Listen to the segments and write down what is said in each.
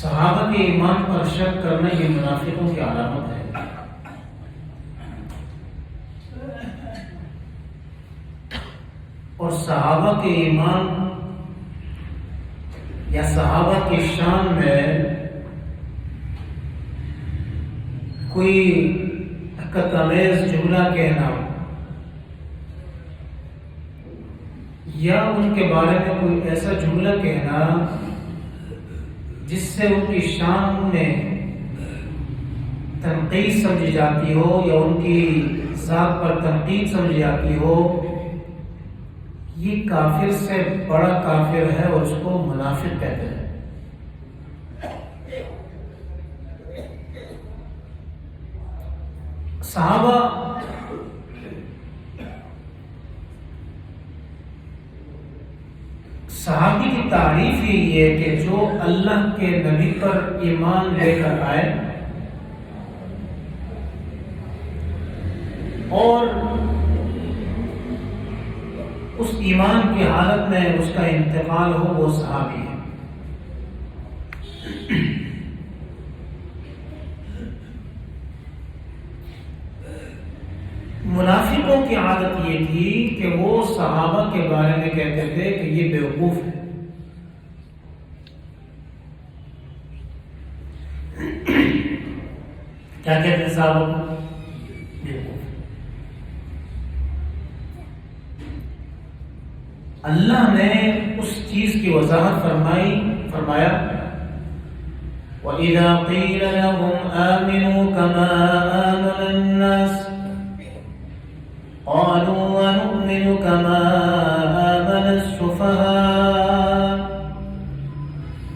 صحابہ کے ایمان پر شک کرنا یہ منافقوں کی علامت ہے۔ اور صحابہ کے ایمان یا صحابہ کی شان میں کوئی حقیقت آمیز جملہ کہنا یا ان کے بارے میں کوئی ایسا جملہ کہنا جس سے ان کی شان میں تنقید سمجھی جاتی ہو یا ان کی ذات پر تنقید سمجھی جاتی ہو، یہ کافر سے بڑا کافر ہے اور اس کو منافق کہتے ہیں۔ صحابی کی تعریف ہی یہ کہ جو اللہ کے نبی پر ایمان لے کر آئے اور اس ایمان کی حالت میں اس کا انتقال ہو، وہ صحابی ہے۔ منافقوں کی عادت یہ تھی کہ وہ صحابہ کے بارے میں کہتے تھے کہ یہ بیوقوف ہے۔ کیا کہتے ہیں صحابہ کو؟ بیوقوف۔ اللہ نے اس چیز کی وضاحت فرمایا وَإِذَا قِيلَ لَهُمْ آمِنُوا كَمَا آمَنَ النَّاسُ قالوا ونؤمن كما آمن السفهاء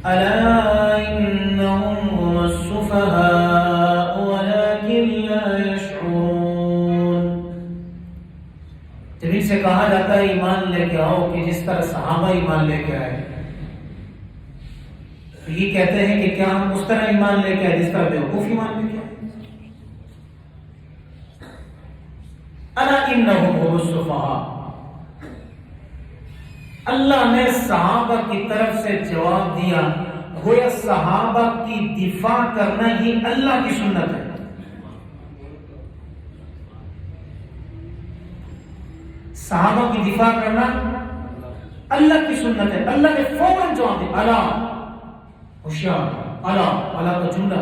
ألا إنهم هم السفهاء ولكن لا يشعرون۔ جب ان سے کہا جاتا ہے ایمان لے کے آؤ کہ جس طرح صحابہ ایمان لے کے آئے، تو یہ کہتے ہیں کہ کیا ہم اس طرح ایمان لے کے آئے جس طرح بیوقوف ایمان لے کے آئے؟ الا انہم هم السفہاء۔ اللہ نے صحابہ کی طرف سے جواب دیا، گویا صحابہ کی دفاع کرنا ہی اللہ کی سنت ہے۔ صحابہ کی دفاع کرنا اللہ کی سنت ہے۔ اللہ نے فوراً جواب دیا، الا، ہوشیار، الا کا جملہ،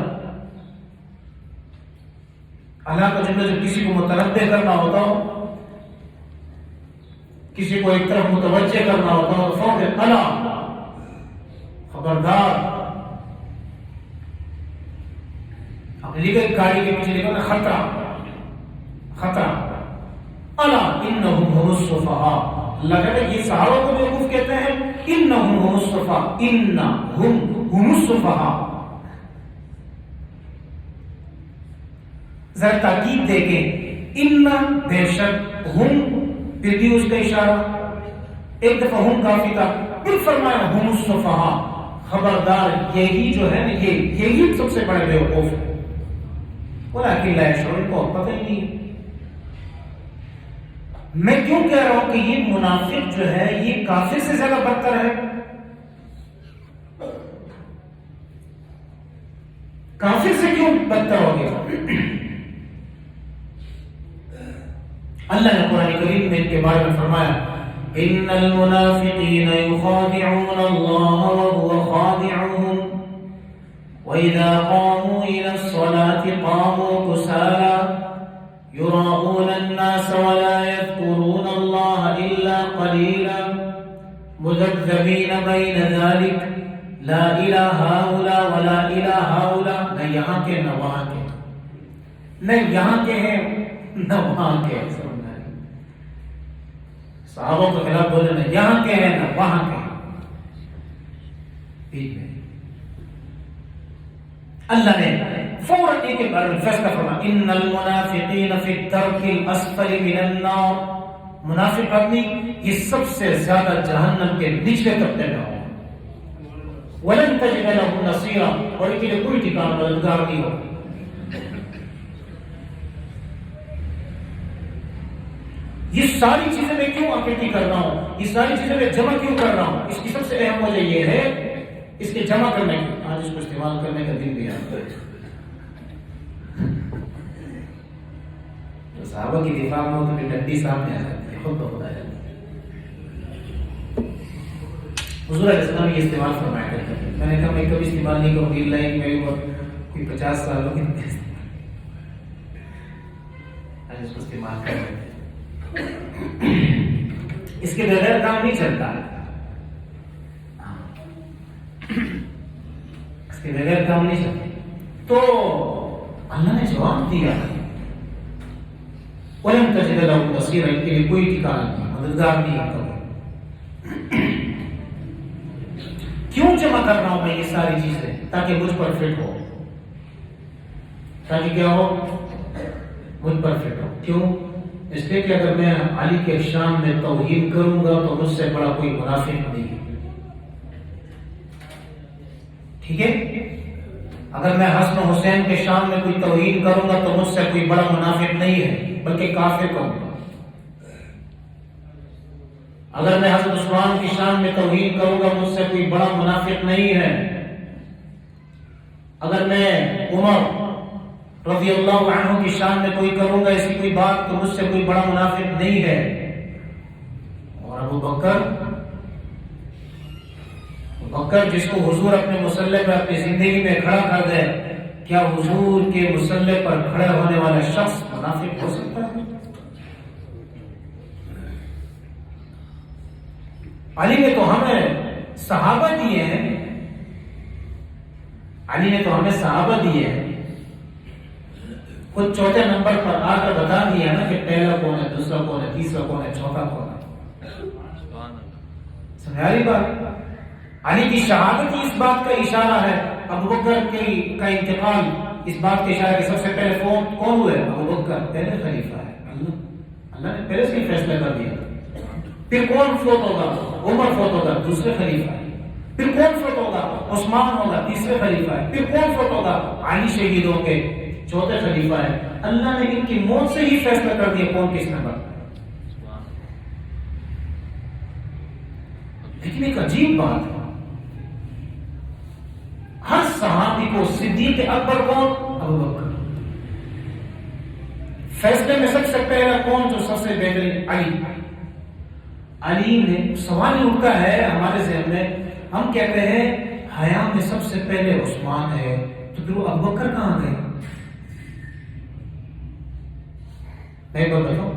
اللہ کا جملہ جب کسی کو متنبہ کرنا ہوتا ہو، کسی کو ایک طرف متوجہ کرنا ہوتا ہو، فوراً اللہ، خبردار۔ آپ نے لکھا گاڑی کے پیچھے لکھا نا خطرہ، خطرہ، اللہ انہم هم السفہاء۔ اللہ کہتے ہیں یہ صحابہ کو بیوقوف کہتے ہیں، انہم هم السفہاء، انہم هم السفہاء۔ ذرا تاکید دیکھیں، ان بے شک، ہم پھر بھی اس کا اشارہ، ایک دفعہ ہم کافی تھا، پھر فرمایا ہم السفہاء، خبردار یہی جو ہے نا، یہی سب سے بڑے بیوقوف ہے۔ ولکن لا یشعرون، کو پتہ ہی نہیں۔ میں کیوں کہہ رہا ہوں کہ یہ منافق جو ہے یہ کافر سے زیادہ بدتر ہے؟ کافر سے کیوں بدتر ہو گیا؟ اللہ نے قرآن کریم میں ان کے بارے میں فرمایا، ان المنافقین یخادعون اللہ وهو خادعهم واذا قاموا الى الصلاة قاموا كسالى يراؤون الناس ولا يذكرون الله الا قليلا مذبذبین بین ذلك لا الہ هؤلاء ولا الہ هؤلاء۔ نہ یہاں کے نہ وہاں کے، نہ یہاں کے ہیں نہ وہاں کے ہیں۔ صحابوں کے خلاف بولے نہ یہاں کے ہیں نہ وہاں کے ہیں، بیچ میں۔ اللہ نے فوراً ایک کے بارے میں فیصلہ فرمایا، ان المنافقین فی الدرک الاسفل من النار۔ منافق آدمی یہ سب سے زیادہ جہنم کے نچلے طبقے میں ہوں، ولن تجد له نصیرا، اور ان کے لیے کوئی ٹھکانہ مددگار نہیں ہو۔ یہ ساری چیزیں میں کیوں اکٹھی کر رہا ہوں، یہ ساری چیزیں میں جمع کیوں کر رہا ہوں؟ اس کی سب سے اہم وجہ یہ ہے اس کے جمع کرنے کی، آج اس کو استعمال کرنے کا دن بھی آتا ہے. تو صحابہ کی دفاع میں ہو تو پھر ڈنڈی سامنے آ جاتی ہے، خود بخود آ جاتی ہے. حضور علیہ السلام یہ استعمال فرمایا کرتے تھے. میں نے کہا میں کبھی استعمال نہیں کروں گی، اللہ ایک میری عمر کوئی 50 سال ہوگی آج اس کو استعمال کر رہے تھے. اس کے بغیر کام نہیں چلتا، اس کے بغیر کام نہیں چلتا. تو اللہ نے جواب دیا، وَلَمْ تَجِدَ لَهُ نَصِيرًا، ان کے لیے کوئی ٹھکانہ نہیں، مددگار نہیں ہے. کیوں جمع کر رہا ہوں میں یہ ساری چیزیں؟ تاکہ مجھ پر فٹ ہو، تاکہ کیا ہو؟ مجھ پر فٹ ہو. کیوں؟ اس لیے کہ اگر میں علی کے شان میں توہین کروں گا تو مجھ سے بڑا کوئی منافق نہیں ہے. ٹھیک ہے؟ اگر میں حسن و حسین کے شان میں کوئی توہین کروں گا تو مجھ سے کوئی بڑا منافق نہیں ہے، بلکہ کافر کہوں گا. اگر میں حضرت عثمان کی شان میں توہین کروں گا مجھ سے کوئی بڑا منافق نہیں ہے. اگر میں عمر رضی اللہ عنہ کی شان میں کوئی کروں گا ایسی کوئی بات تو مجھ سے کوئی بڑا منافق نہیں ہے. اور ابو بکر جس کو حضور اپنے مصلی پر اپنی زندگی میں کھڑا کر دے، کیا حضور کے مصلی پر کھڑے ہونے والا شخص منافق ہو سکتا ہے؟ علی نے تو ہمیں صحابہ دیے ہیں، علی نے تو ہمیں صحابہ دیے ہیں. خود چوتھے نمبر پر آ کر بتا دیا نا کہ پہلا کون ہے، دوسرا کون ہے، تیسرا کون ہے، چوتھا کون ہے. سمجھا رہی بات؟ علی کی شہادت ہی اس بات کا اشارہ ہے. ابو بکر کا انتقال اس بات کے اشارہ کہ سب سے پہلے کون ہوئے؟ ابو بکر پہلے خلیفہ ہے. اللہ نے پہلے سے ہی فیصلہ کر دیا. پھر کون فوت ہوگا؟ عمر فوت ہوگا، دوسرے خلیفہ ہے. پھر کون فوت ہوگا؟ عثمان ہوگا، تیسرے خلیفہ ہے. پھر کون فوت ہوگا؟ علی شہید ہوں گے، چوتھے خلیفہ ہے. اللہ نے ان کی موت سے ہی فیصلہ کر دیا کون کس نمبر. لیکن ایک عجیب بات ہے، ہر صحابی کو صدیق اکبر کون؟ ابو بکر. فیصلے میں سب سے پہلا کون جو سب سے بہترین؟ علی. علی نے سوال ہی اٹھتا ہے ہمارے ذہن میں، ہم کہتے ہیں حیا میں سب سے پہلے عثمان ہے، تو پھر وہ ابو بکر کہاں گئے؟ نہیں بتاؤ.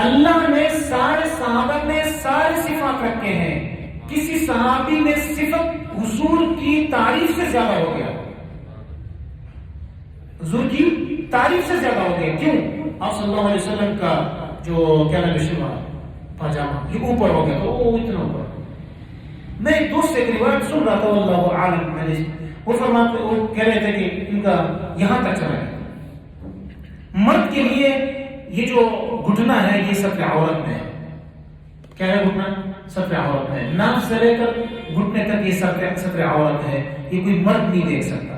اللہ نے سارے صحابہ میں سارے صفات رکھے ہیں، کسی صحابی میں صفت حضور کی تعریف سے زیادہ ہو گیا، حضور کی تعریف سے زیادہ ہو گیا. کیوں؟ آپ صلی اللہ علیہ وسلم کا جو کیا نام ہے پاجامہ یہ اوپر ہو گیا، تو وہ اتنا اوپر. میں ایک دوست سے ایک روایت سن رہا تھا، اللہ عالم، میں نے وہ فرماتے، وہ کہہ رہے تھے کہ ان کا یہاں تک چلا گیا. مرد کے لیے یہ جو گھٹنا ہے یہ سطر عورت میں ہے. کیا ہے گھٹنا؟ سطر عورت میں ہے. ناف سے لے کر گھٹنے تک یہ سطر عورت ہے، یہ کوئی مرد نہیں دیکھ سکتا.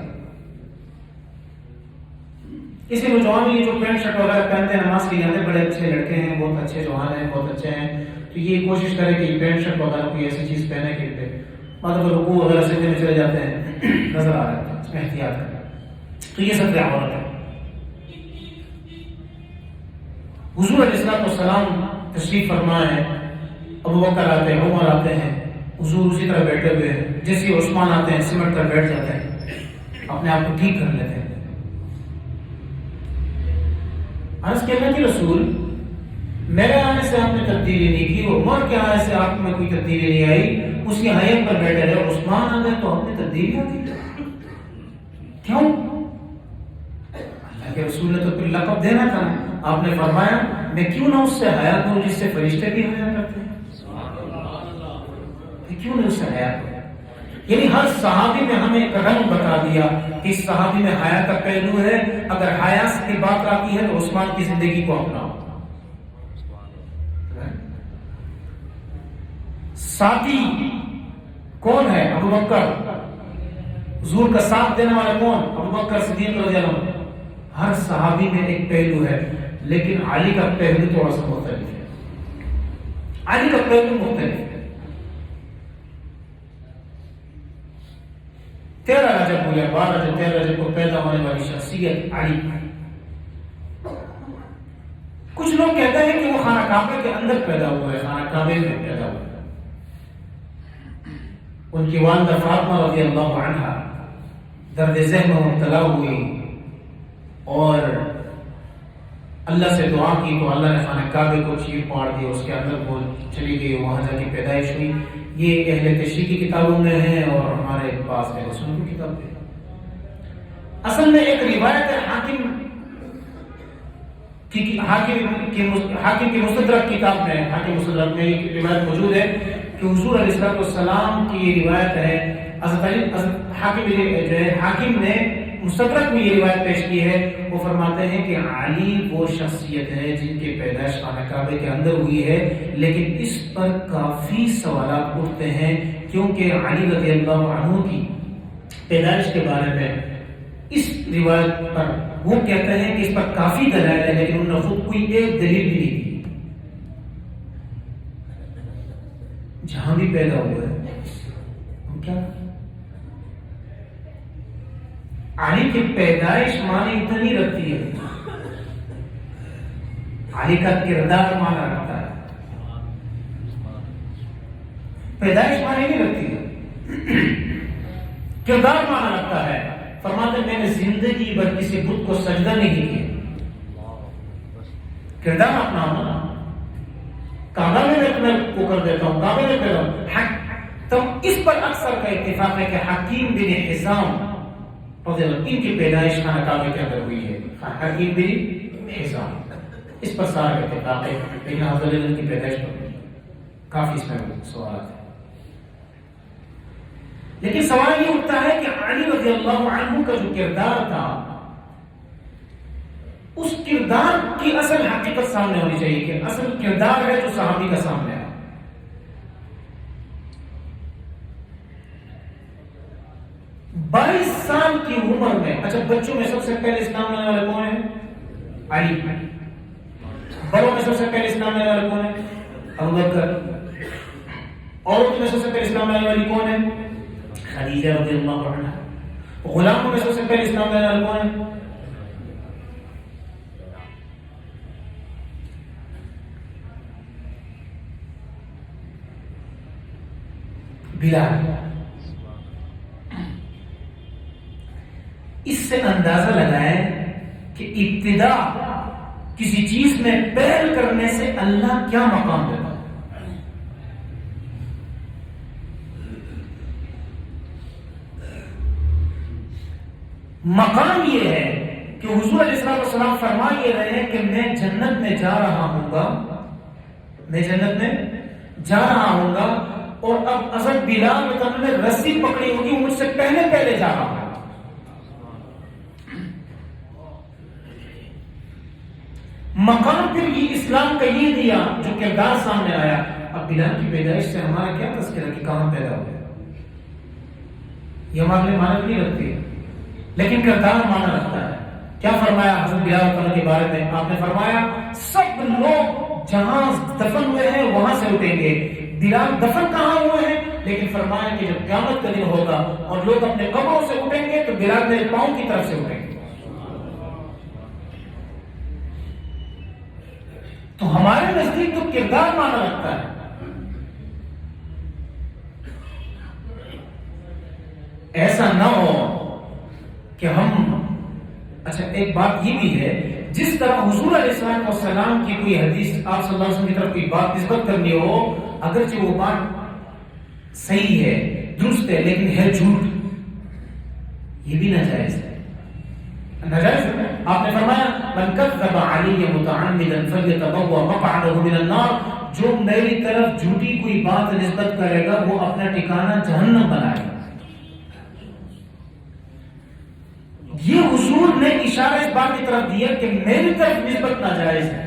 اسی نوجوان یہ جو پینٹ شرٹ وغیرہ پہنتے ہیں نماز کے لیے، بڑے اچھے لڑکے ہیں، بہت اچھے جوان ہیں، بہت اچھے ہیں، تو یہ کوشش کرے کہ پینٹ شرٹ وغیرہ کوئی ایسی چیز پہنے کہ مطلب رکوع وغیرہ سجدے میں چلے جاتے ہیں نظر آ رہا ہے، اس میں احتیاط کریں. تو یہ سطر عورت ہے. حضور علیہ السلام تشریف فرمائے ہیں، ابو بکر آتے ہیں، عمر آتے ہیں، حضور اسی طرح بیٹھے ہوئے ہیں. جیسے عثمان آتے ہیں سمٹ کر بیٹھ جاتے ہیں، اپنے آپ کو ٹھیک کر لیتے ہیں. عرض کہنا کہ رسول میرے آنے سے آپ نے تبدیلی نہیں کی، عمر کے آنے سے آپ میں کوئی تبدیلی نہیں آئی، اس کی حیت پر بیٹھے رہے. عثمان آ گئے تو ہم نے تبدیلی آتی. کیوں؟ اللہ کے رسول نے تو پھر لقب دینا تھا. آپ نے فرمایا میں کیوں نہ اس سے حیا کروں جس سے فرشتے بھی حیا کرتے ہیں. کیوں نہ اس سے حیا کروں؟ یعنی ہر صحابی میں ہمیں ایک رنگ بتا دیا کہ اس صحابی میں حیا کا پہلو ہے. اگر حیا کی بات آتی ہے تو عثمان کی زندگی کو اپناؤ. ساتھی کون ہے؟ ابو بکر. حضور کا ساتھ دینے والا کون؟ ابو بکر صدیق رضی اللہ عنہ. ہر صحابی میں ایک پہلو ہے، لیکن علی کا پہلو تھوڑا سا مختلف ہے. علی کا پہلو مختلف ہے. 13 رجب ہو یا 12 رجب، 13 رجب کو پیدا ہونے والی شخصیت علی. کچھ لوگ کہتے ہیں کہ وہ خانہ کعبہ کے اندر پیدا ہوا ہے، خانہ کعبے میں پیدا ہوا ہے. ان کی والدہ فاطمہ رضی اللہ عنہا درد ذہن میں مبتلا ہوئی اور اللہ سے دعا کی تو اللہ نے خانہ کعبے کو چیر پاڑ دیا، اس کے اندر وہ چلی گئی، وہاں جا کے پیدائش ہوئی. یہ اہل تشریح کی کتابوں میں ہے اور ہمارے پاس اہل سنت کی کتاب ہے. اصل میں ایک روایت ہے حاکم کی مستدرک کتاب میں، حاکم مستدرک میں یہ روایت موجود ہے کہ حضور علیہ السلام کی یہ روایت ہے. حاکم نے مستدرک میں یہ روایت پیش کی ہے. وہ فرماتے ہیں کہ علی وہ شخصیت ہے جن کی پیدائش خانہ کعبے کے اندر ہوئی ہے، لیکن اس پر کافی سوالات اٹھتے ہیں کیونکہ علی رضی اللہ عنہ کی پیدائش کے بارے میں اس روایت پر وہ کہتے ہیں کہ اس پر کافی دلائل ہے، لیکن انہوں نے خود کوئی ایک دلیل بھی نہیں دی. جہاں بھی پیدا ہوئے ہم کیا علی کی پیدائش معنی اتنی رکھتی ہے، علی کا کردار معنی رکھتا ہے، پیدائش معنی نہیں رکھتی ہے، کردار معنی رکھتا ہے. فرماتے میں نے زندگی بھر کسی بت کو سجدہ نہیں کیا. کردار اپنا ہونا، کعبہ میں اپنے کو کر دیتا ہوں، کعبہ میں پیدا ہوں. تو اس پر اکثر کا اتفاق ہے کہ حکیم بن حزام رضی اللہ عنہ کی پیدائش خانہ کعبے کے اندر ہوئی ہے. حکیم بن حزام، اس پر سارا اتفاق ہے، لیکن حضرت علی کی پیدائش پر کافی اس میں سوالات ہیں. لیکن سوال یہ اٹھتا ہے کہ علی رضی اللہ عنہ کا جو کردار تھا، اس کردار کی اصل حقیقت سامنے ہونی چاہیے کہ اصل کردار ہے جو صحابی کا سامنے آیا. 22 سال کی عمر میں، اچھا بچوں میں سب سے پہلے اسلام لانے والے کون ہیں؟ علی. بڑوں میں سب سے پہلے اسلام لانے والے کون ہیں؟ ابوبکر. عورتوں میں سب سے پہلے اسلام لانے والی کون ہے؟ خدیجہ رضی اللہ عنہا. غلاموں میں سب سے پہلے اسلام لانے والے کون ہیں؟ بلال. اس سے اندازہ لگائیں کہ ابتدا کسی چیز میں پہل کرنے سے اللہ کیا مقام دیتا ہے. مقام یہ ہے کہ حضور علیہ السلام فرما یہ رہے ہیں کہ میں جنت میں جا رہا ہوں گا، میں جنت میں جا رہا ہوں گا، اور اب حضرت بلال نے رسی پکڑی ہوگی، مجھ سے پہلے جا رہا ہوں. مقام پھر یہ اسلام کا یہ دیا جو کردار سامنے آیا. اب بلال کی پیدائش سے ہمارا کیا تذکرہ کہ کہاں پیدا ہوا، یہ ہمارے لیے معنی نہیں رکھتی ہے، لیکن کردار معنی رکھتا ہے. کیا فرمایا حضرت بلال کے بارے میں؟ آپ نے فرمایا سب لوگ جہاں دفن ہوئے ہیں وہاں سے اٹھیں گے. بلال دفن کہاں ہوئے ہیں، لیکن فرمایا کہ جب قیامت کا دن ہوگا اور لوگ اپنے قبروں سے اٹھیں گے تو بلال میرے پاؤں کی طرف سے اٹھیں گے. تو ہمارے نزدیک تو کردار معنی رکھتا ہے. ایسا نہ ہو کہ ہم، اچھا ایک بات یہ بھی ہے، جس طرح حضور علیہ السلام کی کوئی حدیث آپ صلی اللہ علیہ وسلم کی طرف کوئی بات نسبت کرنی ہو، اگرچہ وہ بات صحیح ہے، درست ہے، لیکن ہے جھوٹ، یہ بھی ناجائز ہے. ناجائز ہے. آپ نے فرمایا من کذب علی متعمدا فلیتبوأ مقعده من النار، جو میری طرف جھوٹی کوئی بات نسبت کرے گا وہ اپنا ٹھکانہ جہنم بنائے گا. یہ حضور نے اشارہ اس بات کی طرف دیا کہ میری طرف نسبت ناجائز ہے.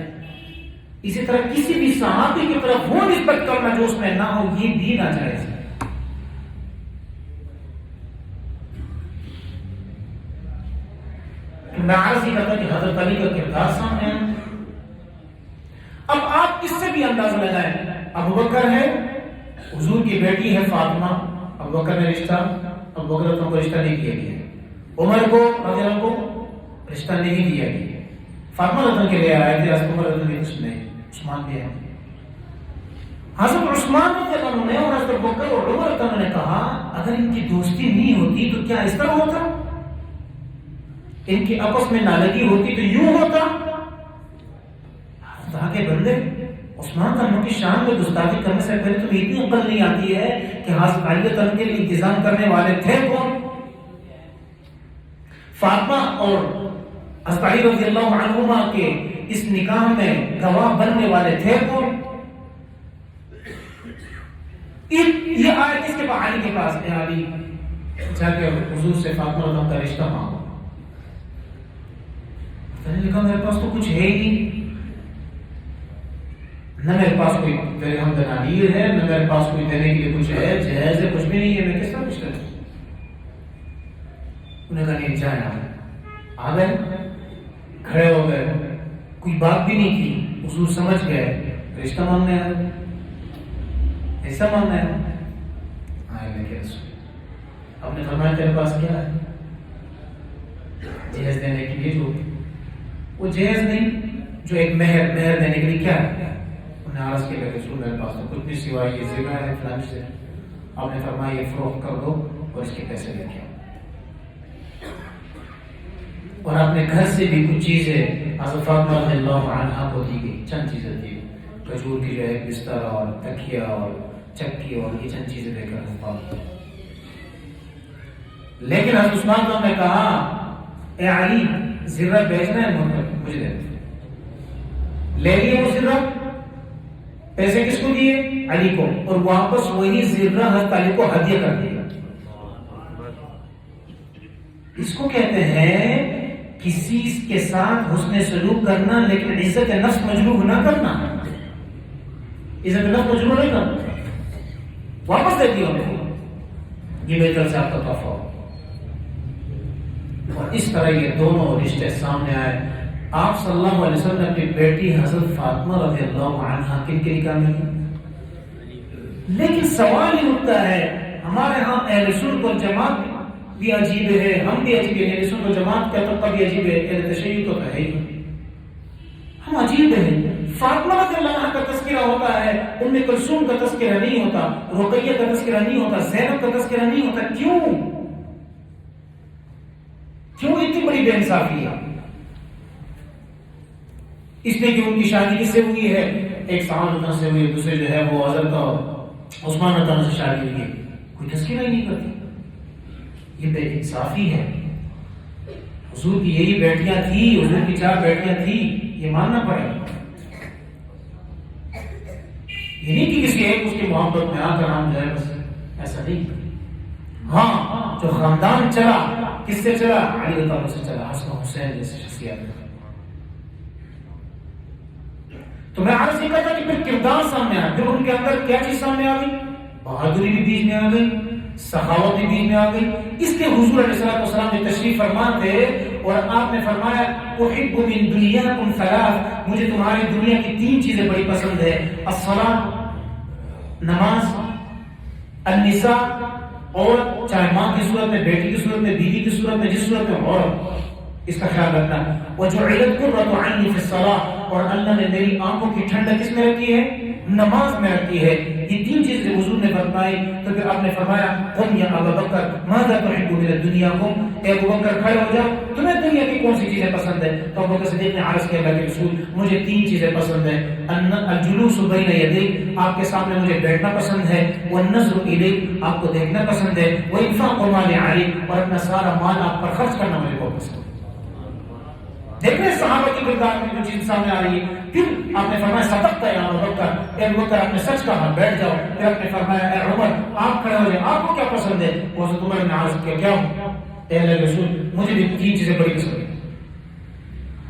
اسی طرح کسی بھی صحابی کی طرف وہ نسبت کرنا جو اس میں نہ ہو، یہ بھی ناجائز ہے. میں عرض ہی کرتا کہ حضرت علی کا کردار سامنے ہے. اب آپ اس سے بھی اندازہ لگائیں، ابوبکر ہے، حضور کی بیٹی ہے فاطمہ، ابوبکر نے رشتہ ابو بکر کو رشتہ نہیں دیا گیا، عمر کو رضی اللہ عنہ کو رشتہ نہیں دیا گیا، فاطمہ رضی اللہ عنہ کے لیے آئے تھے، حضرت عمر رضی اللہ عنہ اس نے عثمان بھی آئے، حضرت عثمان رضی اللہ عنہ نے اور حضرت بکر اور عمر رضی اللہ عنہ نے کہا اگر ان کی دوستی نہیں ہوتی تو کیا اس طرح ہوتا، ان کی آپس میں نالگی ہوتی تو یوں ہوتا؟ خدا کے بندے، عثمان تنہوں کی شان میں گستاخی کرنے سے پہلے تمہیں اتنی عقل نہیں آتی ہے کہ حضرت علی تنہوں کے لیے انتظام کرنے والے تھے کون؟ فاطمہ اور حضرت علی رضی اللہ عنہما کے اس نکاح میں گواہ بننے والے تھے کون؟ یہ آیت اس کے بعد علی کے پاس ہے، علی جا کے حضور سے فاطمہ رضی اللہ عنہ کا رشتہ مانگو۔ میں نے کہا میرے پاس تو کچھ ہے ہی نہیں، نہ میرے پاس کوئی درہم دنانیر ہے، نہ میرے پاس کوئی دینے کے لیے کچھ ہے، جہیز ہے، کچھ بھی نہیں ہے، میں کس طرح کچھ کروں؟ انہوں نے کہا نہیں جائیں، آ گئے، کھڑے ہو گئے، کوئی بات بھی نہیں کی، حضور سمجھ گئے رشتہ مانگنے آئے، ایسا مانگنا ہے آئے میں کیا رسول آپ نے فرمایا تیرے پاس کیا ہے؟ جہیز دینے کے لیے جو وہ جہیز نہیں، جو ایک مہر دینے کے لیے کیا ہے؟ انہیں عرض کے لئے رسول میرے پاس کچھ بھی سوائے یہ زیور ہے فلان سے، آپ نے فرمایا یہ فروخت کر دو اور اس کے پیسے لے کے آؤ، اور اپنے گھر سے بھی کچھ چیزیں حضرت فاطمہ رضی اللہ عنہا کو دی گئی، چند چیزیں دی، کھجور کی جو ہے بستر اور تکیہ اور چکی اور یہ چند چیزیں دے کر، لیکن حضرت عثمان نے کہا اے علی زرہ بیچنا ہے مجھے دے، لے لیے وہ زرہ، پیسے کس کو دیے؟ علی کو، اور واپس وہی زرہ حضرت علی کو ہدیہ کر دیا۔ اس کو کہتے ہیں کسی کے ساتھ حسن سلوک کرنا لیکن عزت نفس مجروح نہ کرنا، عزت نفس مجروح نہیں کرنا، واپس دے دیا انہوں نے، یہ میری طرف سے آپ کا تحفہ ہو۔ اور اس طرح یہ دونوں رشتے سامنے آئے۔ آپ صلی اللہ علیہ وسلم نے اپنی بیٹی حضرت فاطمہ رضی اللہ عنہا کن کے نکاح میں کی، لیکن سوال یہ اٹھتا ہے ہمارے ہاں اہل سنت والجماعت بھی عجیب ہے، ہم بھی عجیب ہے، اہل سنت والجماعت کا طبقہ بھی عجیب ہے، اہل تشیع تو ہے ہی، ہم عجیب ہیں۔ فاطمہ رضی اللہ عنہا کا تذکرہ ہوتا ہے، ام کلثوم کا تذکرہ نہیں ہوتا، رقیہ کا تذکرہ نہیں ہوتا، زینب کا تذکرہ نہیں ہوتا، کیوں اتنی بڑی بے انصافی ہے؟ اس نے کہ ان کی شادی کس سے ہوئی ہے؟ ایک صحابہ سے ہوئی، دوسرے جو ہے وہ حضرت عثمان رضی اللہ عنہ سے شادی ہوئی ہے، کوئی تذکرہ ہی نہیں کرتی، یہ بے انصافی ہے۔ حضور کی یہی بیٹیاں تھی، حضور کی 4 بیٹیاں تھی، یہ ماننا پڑے گا، یہ نہیں کہ کسی ایک اس کی محبت میں آ کر ہم جو ہے بس ایسا نہیں۔ ہاں جو خاندان چلا کس سے چلا؟ علی رضی اللہ عنہ سے چلا، حسن حسین جیسے شخصیات۔ تو میں عرض یہ کہتا کہ پھر کردار سامنے آیا، پھر ان کے اندر کیا چیز سامنے آ گئی؟ بہادری بھی بیچ میں آ گئی، سخاوت بھی بیچ میں آ گئی۔ اس کے حضور علیہ السلام نے تشریف فرما تھے اور آپ نے فرمایا احب من دنیاکم ثلاث، مجھے تمہاری دنیا کی 3 چیزیں بڑی پسند ہے، الصلاۃ نماز، النساء اور چاہے ماں کی صورت میں، بیٹی کی صورت میں، بیوی کی صورت میں، جس صورت میں، اور اس کا خیال رکھنا۔ وجعلت قرۃ عینی فی الصلاۃ، اور اللہ نے میری آنکھوں کی ٹھنڈک کس میں رکھی ہے؟ نماز میں رکھی ہے۔ یہ 3 چیزیں حضور نے فرمائی، تو پھر آپ نے فرمایا قم یا ابا بکر ماذا تحب من الدنیا، اے ابو بکر کھڑے ہو جا، تمہیں دنیا کی کون سی چیزیں پسند ہے؟ تو ابو بکر صدیق نے عرض کیا اللہ کے رسول مجھے 3 چیزیں پسند ہیں، الجلوس بین یدیک، آپ کے سامنے مجھے بیٹھنا پسند ہے، والنظر الیک، آپ کو دیکھنا پسند ہے، وانفاق مال علیک، اور اپنا سارا مال آپ پر خرچ کرنا مجھے بہت پسند ہے۔ دیکھ رہے صحابہ کی کردار میں جو چیز سامنے آ رہی ہے۔ پھر آپ نے فرمایا صدقت یا ابو بکر، اے ابو بکر آپ نے سچ کہا، بیٹھ جاؤ۔ پھر آپ نے فرمایا اے عمر آپ کھڑے ہو جائیں، آپ کو کیا پسند ہے؟ حضرت عمر نے عرض کیا کیا ہوں؟ اے اللہ کے رسول مجھے بھی 3 چیزیں بڑی پسند ہیں،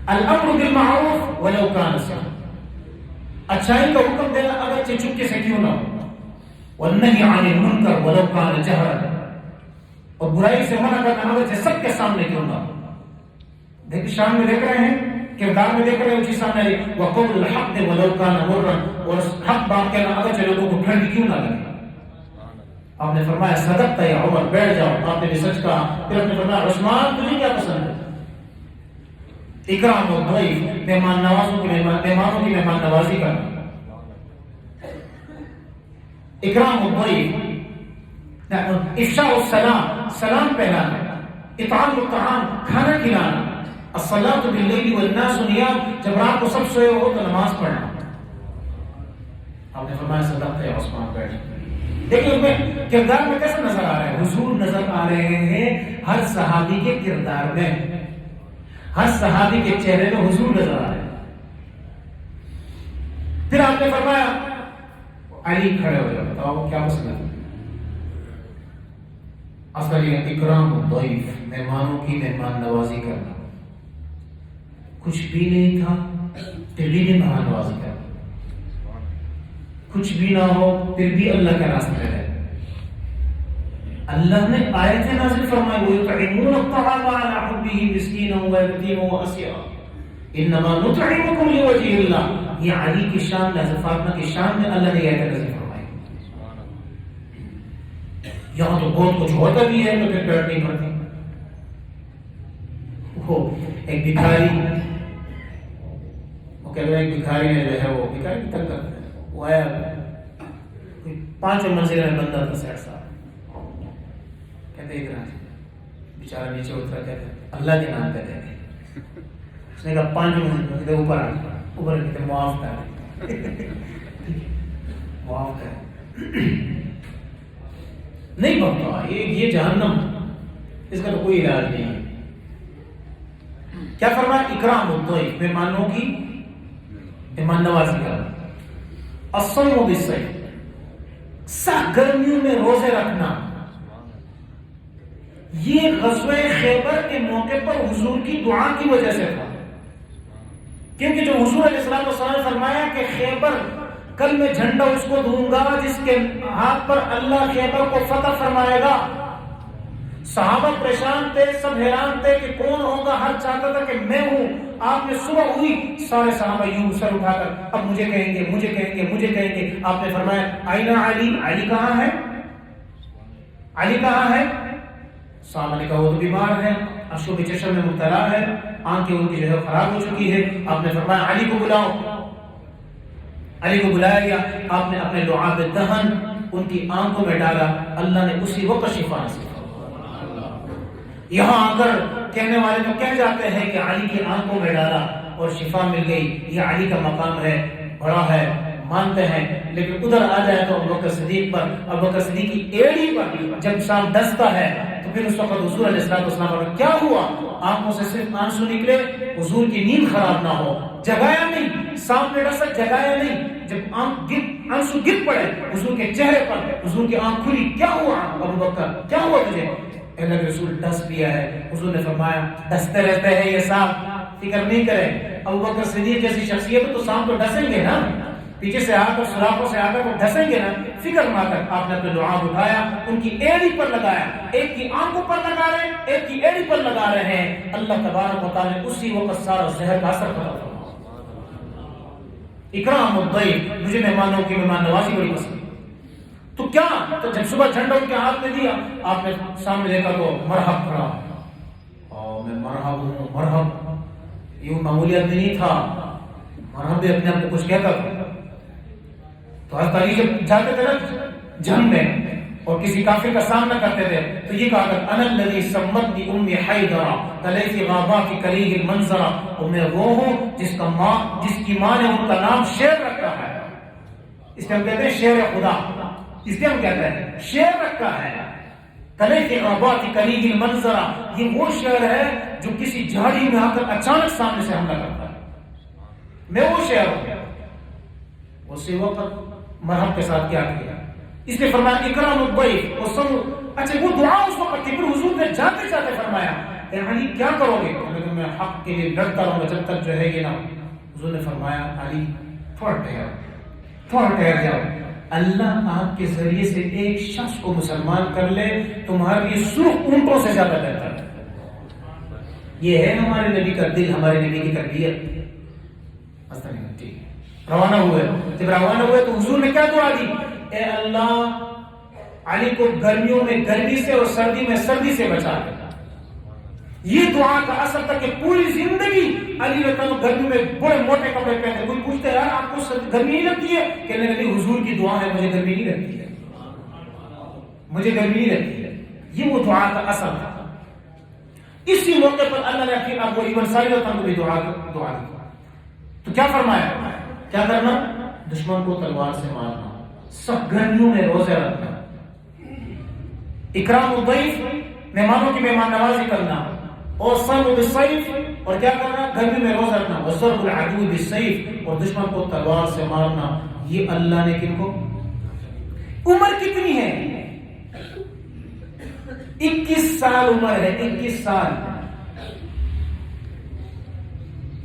الامر بالمعروف ولو کان سرا، اچھائی کا حکم دینا اگرچہ چپکے سے کیوں نہ ہو، والنہی عن المنکر ولو کان جہرا، اور برائی سے منع کرنا اگرچہ سب کے سامنے کیوں نہ ہو۔ دیکھ شان میں دیکھ رہے ہیں، کردار میں دیکھ رہے ہیں، اسی سامنے آئی وقول الحق ولو کان مرا، اور حق بات کہنا اگرچہ لوگوں کو ٹھنڈ کیوں نہ لگے۔ آپ نے فرمایا صدقت یا عمر، بیٹھ جاؤ، آپ نے بھی سچ کہا۔ پھر آپ نے فرمایا عثمان تجھے کیا پسند ہے؟ اکرام الضیف، مہمان نوازوں کی مہمان نوازی کرنا، اکرام الضیف، افشاء السلام، سلام پھیلانا، اطعام الطعام، کھانا کھلانا، الصلاۃ باللیل والناس نیام، جب رات کو سب سوئے ہو تو نماز پڑھنا۔ آپ نے فرمایا صدقت یا عثمان، بیٹھ۔ دیکھیں اس میں کردار میں کیسا نظر آ رہا ہے؟ حضور نظر آ رہے ہیں ہر صحابی کے کردار میں، ہر صحابی کے چہرے میں حضور نظر آ رہے ہیں۔ پھر آپ نے فرمایا علی کھڑے ہو جاؤ، بتاؤ کیا پسند ہے؟ اصل یہ اکرام الضیف، مہمانوں کی مہمان نوازی کرنا، کچھ بھی نہیں تھا پھر بھی مہمان نوازی کرنا، کچھ بھی نہ ہو پھر بھی اللہ کے راستے ہے۔ اللہ نے آیتیں نازل فرمائی، وَيُطْعِمُونَ الطَّعَامَ عَلَىٰ حُبِّهِ مِسْكِينًا وَيَتِيمًا وَأَسِيرًا إِنَّمَا نُطْعِمُكُمْ لِوَجْهِ اللَّهِ۔ یہ علی کی شان، حضرت فاطمہ کی شان میں اللہ نے یہ آیتیں نازل فرمائی۔ یہاں تو بہت کچھ ہوتا بھی ہے تو پھر پیٹ نہیں بھرتی۔ وہ ایک بھکاری، وہ کہہ رہے ہیں ایک بھکاری نے جو ہے وہ بھکاری تک کرتا ہے، وہ آیا 5 منزل میں بندہ تھا سیٹ صاحب، کہتے ادھر آ، بیچارہ نیچے اترا، کہتے اللہ کے نام پہ دے دے۔ اس نے کہا 5 منزل اوپر آ، اوپر کہتے معاف کر، معاف کر، نہیں بنتا یہ جہنم، اس کا تو کوئی علاج نہیں ہے۔ کیا فرمایا؟ اکرام الضیف، مہمانوں کی مہمان نوازی کرنا، الصوم بالصیف، سخت گرمیوں میں روزے رکھنا۔ یہ غزوہ خیبر کے موقع پر حضور کی دعا کی وجہ سے تھا، کیونکہ جو حضور علیہ السلام نے فرمایا کہ خیبر کل میں جھنڈا اس کو دوں گا جس کے ہاتھ پر اللہ خیبر کو فتح فرمائے گا۔ صحابہ پریشان تھے، سب حیران تھے کہ کون ہوگا، ہر چاہتا تھا کہ میں ہوں۔ آپ نے صبح ہوئی، سارے صحابہ یوں سر اٹھا کر اب مجھے کہیں گے، مجھے کہیں گے، مجھے کہیں گے۔ آپ نے فرمایا آئینہ علی، علی کہاں ہے؟ علی کہاں ہے؟ صحابہ نے کہا وہ تو بیمار ہے، اشوب چشم میں مبتلا ہے، آنکھیں ان کی جو ہے خراب ہو چکی ہے۔ آپ نے فرمایا علی کو بلاؤ۔ علی کو بلایا گیا، آپ نے اپنے لعاب الدہن ان کی آنکھوں میں ڈالا، اللہ نے اسی وقت شفا نصیب۔ یہاں آ کر کہنے والے تو کہہ جاتے ہیں کہ علی کی آنکھوں میں ڈالا اور شفا مل گئی، یہ علی کا مقام ہے، بڑا ہے، مانتے ہیں۔ لیکن ادھر آ جائے تو ابوبکر صدیق پر، ابوبکر صدیق کی ایڑی پر جب سام ڈستا ہے تو پھر اس وقت حضور علیہ السلام پر کیا ہوا؟ آنکھوں سے صرف آنسو نکلے، حضور کی نیند خراب نہ ہو، جگایا نہیں، سامنے ڈسا جگایا نہیں۔ جب آنسو گر پڑے حضور کے چہرے پر، حضور کی آنکھ کھلی، کیا ہوا ابوبکر، کیا ہوا تجھے؟ اللہ کے رسول ڈس پیا ہے۔ حضور نے فرمایا ڈستے رہتے ہیں یہ صاحب، فکر نہیں کریں۔ ابوبکر صدیق جیسی شخصیت تو سام تو ڈسیں گے نا، پیچھے سے آ کر سوراخوں سے آ کر وہ ڈسیں گے نا، فکر نہ کر۔ آپ نے اپنے لعاب اٹھایا، ان کی ایڑی پر لگایا، ایک کی آنکھوں پر لگا رہے ہیں، ایک کی ایڑی پر لگا رہے ہیں۔ اللہ تبارک و تعالی نے اسی وقت سارا زہر کا اثر ختم کر دیا۔ اکرام الضیف، مجھے مہمانوں کی مہمان نوازی بڑی پسند۔ تو کیا؟ تو جب صبح جھنڈا ان کے ہاتھ میں دیا، آپ نے سامنے دیکھا تو مرحب کھڑا، اور میں مرحب ہوں، مرحب، یہ معمولی آدمی نہیں تھا، مرحب بھی اپنے آپ کو کچھ کہتا تھا۔ تو حضرت علی جب جاتے تھے نا جنگ میں اور کسی کافر کا سامنا کرتے تھے تو یہ کہا کرتے انا الذی سمتنی امی حیدرا کلیث غابات کلیہ المنظرا، اور میں وہ ہوں جس کی ماں نے ان کا نام شیر رکھا ہے۔ اس کے ہم کہتے ہیں شیر خدا، اس کے ہم کہتے ہیں شیر رکھا ہے۔ کلیث غابات کلیہ المنظرا، یہ وہ شیر ہے جو کسی جھاڑی میں آ کر اچانک سامنے سے حملہ کرتا ہے، میں وہ شیر ہوں۔ اسی وقت مرحب کے ساتھ کیا کیا؟ اس نے فرمایا اکرام الضیف وصبر۔ اچھا وہ دعا اس وقت کی، پھر حضور نے جاتے جاتے فرمایا اے علی کیا کرو گے؟ لیکن میں حق کے لیے لڑتا رہوں گا جب تک جو ہے یہ نہ۔ حضور نے فرمایا علی تھوڑا ٹھہر جاؤ، اللہ آپ کے ذریعے سے ایک شخص کو مسلمان کر لے تمہارے لیے سرخ اونٹوں سے زیادہ بہتر ہے۔ یہ ہے ہمارے نبی کا دل، ہمارے نبی کی تربیت۔ روانہ ہوئے، جب روانہ ہوئے تو حضور نے کیا دعا دی؟ اے اللہ علی کو گرمیوں میں گرمی سے اور سردی میں سردی سے بچا دے. یہ دعا کا اثر تھا کہ پوری زندگی علی رضی اللہ عنہ گرمی میں بڑے موٹے کپڑے پہنتے. کوئی پوچھتے یار آپ کو گرمی نہیں لگتی ہے؟ کہنے لگے حضور کی دعا ہے مجھے گرمی نہیں لگتی ہے, مجھے گرمی نہیں لگتی ہے. یہ وہ دعا کا اثر تھا. اسی موقع پر اللہ نے پھر ابو ایوب انصاری رضی اللہ عنہ کو بھی دعا دی. تو کیا فرمایا؟ کیا کرنا؟ دشمن کو تلوار سے مارنا, سب گرمیوں میں روزے رکھنا, اکرام الضیف مہمانوں کی مہمان نوازی کرنا, اور صبر بالسیف, اور کیا کرنا؟ گرمی میں روزہ رکھنا, وضرب العدو بالسیف, اور دشمن کو تلوار سے مارنا. یہ اللہ نے کن کو؟ عمر کتنی ہے؟ 21 سال عمر ہے, 21 سال.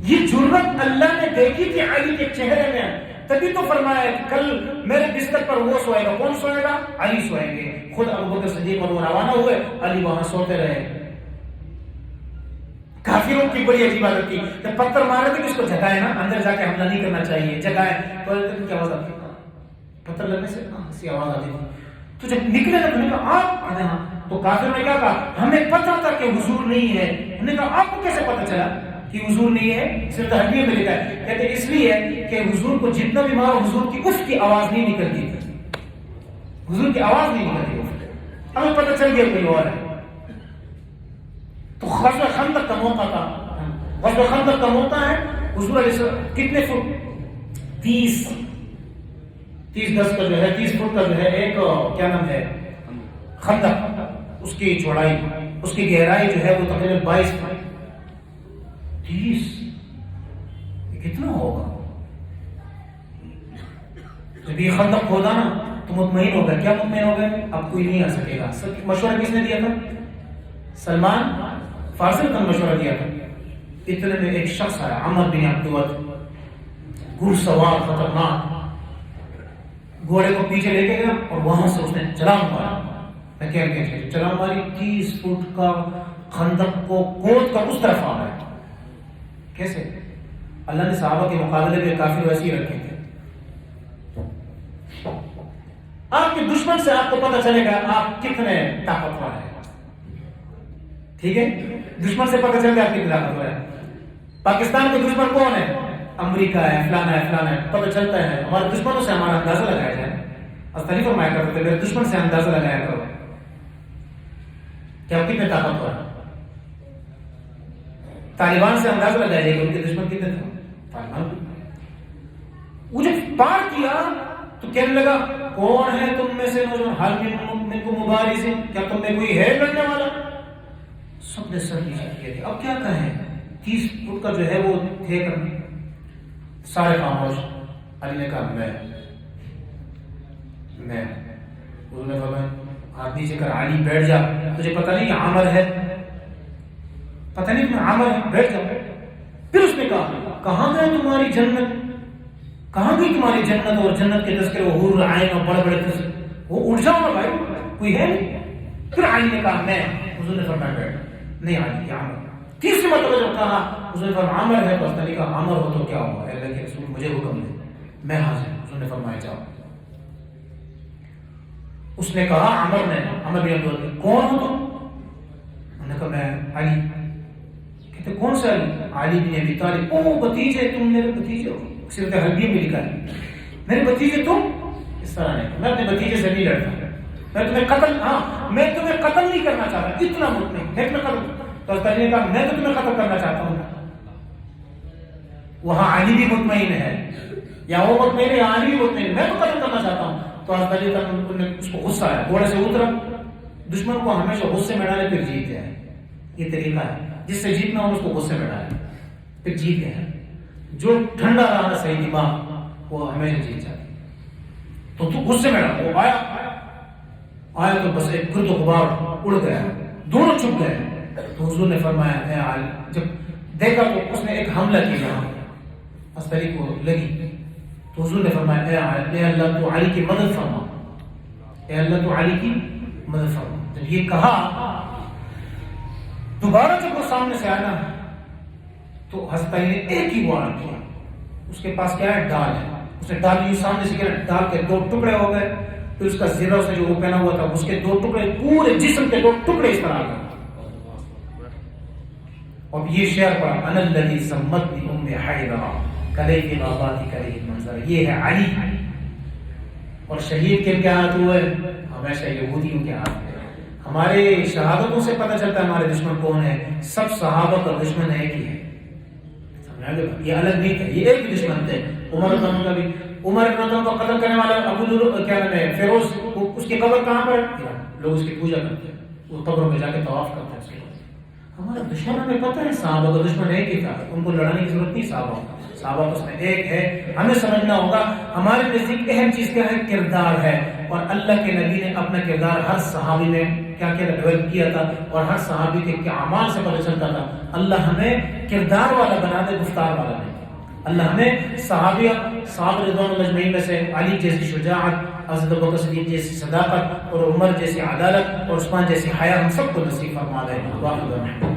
یہ جرت اللہ نے دیکھی تھی علی کے چہرے میں, تبھی تو فرمایا کل میرے بستر پر وہ سوئے گا. کون سوئے گا؟ علی سوئیں گے. خود ابوبکر صدیق اور وہ روانہ ہوئے, علی وہاں سوتے رہے. کافروں کی بڑی عجیب عادت تھی کہ پتھر مارے تھے کہ اس کو جگائے نا, اندر جا کے حملہ نہیں کرنا چاہیے, جگائے. تو کیا آواز آتی ہے؟ پتھر لگنے سے ایسی آواز آتی تھی. تو جب نکلے نا تو نے کہا آپ آنے, تو کافر نے کیا کہا؟ ہمیں پتہ تھا کہ حضور نہیں ہے. ہم نے کہا آپ کو کیسے پتہ چلا کہ حضور نہیں ہے؟ صرف تحریر میں لکھا ہے, کہتے اس لیے کہ حضور کو جتنا بھی مارو حضور کی اف کی آواز نہیں نکلتی تھی, حضور کی آواز نہیں نکلتی. ہمیں پتہ چل گیا کوئی اور ہے. تو غزوہ خندق کا موقع تھا. غزوہ خندق کا موقع ہے, حضور علیہ السلام کتنے فٹ؟ 30 گز کا جو ہے, 30 فٹ کا جو ہے ایک کیا نام ہے خندق, اس کی چوڑائی, اس کی گہرائی جو ہے وہ تقریباً 22 فٹ. 30 کتنا ہوگا؟ جب یہ خندق کھودا نا تو مطمئن ہو گئے. کیا مطمئن ہو گئے؟ اب کوئی نہیں آ سکے گا. مشورہ کس نے دیا تھا؟ سلمان فارسی نے مشورہ دیا تھا. اتنے میں ایک شخص آیا, عمر بن عبد الود, گھڑ سوار خطرناک, گھوڑے کو پیچھے لے کے گیا اور وہاں سے اس نے چھلانگ مارا. میں کہہ چھلانگ ماری, 30 فٹ کا خندق کو کھود کر اس طرف آ گیا. کیسے؟ اللہ نے صحابہ کے مقابلے میں کافر ویسے ہی رکھے تھے. آپ کے دشمن سے آپ کو پتہ چلے گا آپ کتنے طاقتور ہیں. ٹھیک ہے, دشمن سے پتہ چل گیا آپ کتنے طاقتور ہیں. پاکستان کے دشمن کون ہے؟ امریکہ ہے, فلانا ہے, فلانا ہے, پتہ چلتا ہے. ہمارے دشمنوں سے ہمارا اندازہ لگایا جائے. استعفی فرمایا کرتے تھے میرے دشمن سے اندازہ لگایا کرو کہ آپ کتنے طاقتور ہیں. طالبان سے اندازہ لگایا جائے کہ ان کے دشمن کتنے تھے. طالبان وہ جب پار کیا تو کہنے لگا کون ہے تم میں سے نوجوان, حال میں کو مبارز, کیا تم میں کوئی ہے لڑنے والا؟ سب نے سر نیچے کیے تھے. اب کیا کہیں, 30 فٹ کا جو ہے وہ تھے کرنے. سارے خاموش. علی نے کہا میں انہوں نے فرمایا ہاتھ نیچے کر, علی بیٹھ جا, تجھے پتہ نہیں کہ عامر ہے, پتہ نہیں کہ عامر ہے, بیٹھ جا. پھر اس نے کہا کہاں گئے تمہاری جنت, کہاں گئی تمہاری جنت اور جنت کے تذکرے, وہ حور عین اور بڑے بڑے تذکرے, وہ اٹھ جاؤ نا بھائی, کوئی ہے نہیں. پھر علی نے کہا میں. حضور نے فرمایا بیٹھ. نہیں علی, یہ عامر. تیسری مرتبہ جب کہا حضور نے فرمایا عامر ہے, تو اس نے کہا عامر ہو تو کیا ہوا, اللہ کے رسول مجھے حکم دے, میں حاضر. حضور نے فرمایا جاؤ. اس نے کہا عمر بن عبد الود, کون ہو تم؟ انہوں نے کہا میں علی. کہتے کون سا علی؟ علی بن ابی طالب. او بھتیجے, تم میرے بھتیجے ہو. سیرت حربیہ میں لکھا ہے میرے بھتیجے تم. اس طرح نہیں, میں اپنے بھتیجے سے نہیں لڑتا, میں تمہیں قتل نہیں کرنا چاہتا, اتنا مطمئن میں تمہیں قتل. تو اس نے کہا میں تو تمہیں قتل کرنا چاہتا ہوں. وہاں علی بھی مطمئن ہے, یا وہ مطمئن ہے یا علی بھی مطمئن ہے, میں تو قتل کرنا چاہتا ہوں. تو اس کو غصہ آیا, گھوڑے سے اترا. دشمن کو ہمیشہ غصے میں ڈالے پھر جیت جائے, یہ طریقہ ہے. جس سے جیتنا ہو اس کو غصے میں ڈالے پھر جیت گئے. جو ٹھنڈا رہا نا صحیح دماغ وہ ہمیشہ جیت جاتی. تو غصے میں ڈالا, وہ آیا تو بس ایک گرد و غبار اڑ گیا, دونوں چھپ گئے. تو حضور نے فرمایا اے علی, جب دیکھا تو اس نے ایک حملہ کیا, استری کو لگی. تو حضور نے فرمایا اے اللہ تو علی کی مدد فرما, اے اللہ تو علی کی مدد فرما. جب یہ کہا دوبارہ جب وہ سامنے سے آیا تو ہسپتائی نے ایک ہی وار کیا. اس کے پاس کیا ہے, ڈال ہے. اس نے ڈال یوں سامنے سے کیا, ڈال کے 2 ٹکڑے ہو گئے. پھر اس کا زرہ سے جو وہ پہنا ہوا تھا اس کے 2 ٹکڑے، پورے جسم کے 2 ٹکڑے اس طرح کا. اور یہ شعر پڑھا انا الذی سمتنی ام حیدرا کلیف غابات کریہ منظر. یہ ہے علی. اور شہید کن کے ہاتھ ہوئے؟ ہمیشہ یہودیوں کے ہاتھ ہوئے. ہمارے شہادتوں سے پتہ چلتا ہے ہمارے دشمن کون ہے. سب صحابہ کا دشمن ایک ہی ہے. یہ الگ نہیں تھے، یہ ایک ہی دشمن تھے. عمر رضی اللہ عنہ کا بھی، عمر رضی اللہ عنہ کو قتل کرنے والا ابو لؤلؤ کیا نام ہے فیروز، اس کی قبر کہاں پر ہے؟ لوگ اس کی پوجا کرتے ہیں، وہ قبروں میں جا کے طواف کرتے ہیں اس کے. ہمارا دشمن ہمیں پتہ ہے، صحابہ کا دشمن ایک ہی تھا، ان کو لڑانے کی ضرورت نہیں. صحابہ اس میں ایک ہے. ہمیں سمجھنا ہوگا ہمارے نزدیک اہم چیز کیا ہے؟ کردار ہے. اور اللہ کے نبی نے اپنا کردار ہر صحابی میں کیا کیا ڈیولپ کیا تھا، اور ہر صحابی کے کیا اعمال سے پتہ چلتا تھا. اللہ ہمیں کردار والا بنا دے، گفتار والا نہیں. اللہ ہمیں صحابہ رضوان اللہ اجمعین میں سے علی جیسی شجاعت، حضرت ابوبکر صدیق جیسی صداقت، اور عمر جیسی عدالت، اور عثمان جیسی حیا ہم سب کو نصیب فرما دے.